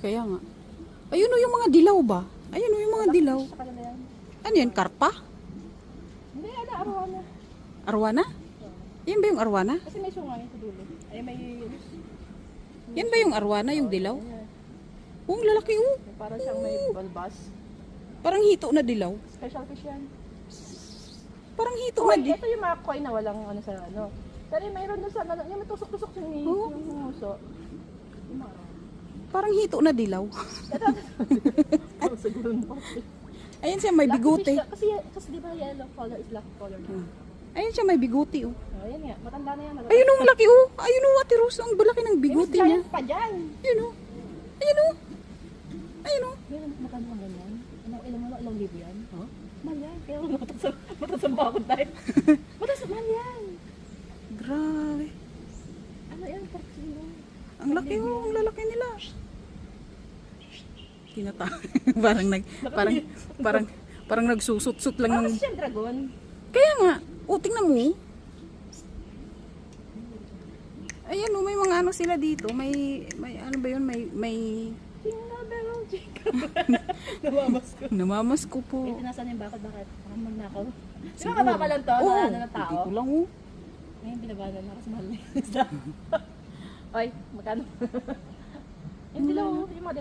Kaya nga. Ayun o yung mga dilaw ba? Ayun o yung mga dilaw. Sa kanila yan. Ano yan? Karpa? Hindi, araw-araw. Arwana? Yan ba yung arwana? Kasi may sungay sa dulo. Ay, may... Yan ba yung arwana, yung dilaw? Ayan. Oh, ang lalaki oh. Para siyang may balbas. Parang hito na dilaw. Special fish yan. Parang hito Koi, na di. ito yung mga koi na walang ano sa ano. Pero mayroon doon sa ano, yung may tusok-tusok sa ni Oo. yung uso. Yung mga... Parang hito na dilaw. Ito, siguro na. Ayan siya, may biguti. Kasi di ba yellow color is black color na. Ayan siya, may biguti oh. Oh, yan nga, matanda na yan. Ayun oh, ang laki oh. Ayun oh, Ate Rose, ang balaki ng biguti Yung niya. giant pa dyan. Ayun oh. Ayun oh. Ayun oh. Meron magkano ang ganyan? Ilang libo yan? Huh? Mahal yan. Kaya matasang bakod tayo. Matasang mahal yan. Grabe. Ano yan? Porcino. Ang laki oh, ang lalaki nila. Tinata. parang nagsusut-sut lang ng... Kasi siyang dragon. Kaya nga, tingnan mo. Ayan oh, may mga ano sila dito. May ano ba yun? May Tinabero, Jacob. Namamas ko. namamas ko po. Eh, tinasan yung bakod, bakit? Baka magnakaw. Di ba mababa lang to? Oo, Ano ng tao? dito lang oh. Ngayon, binabanan na kasi mahal na yung isda. Oy, magkano? Yung dilaw, yung mga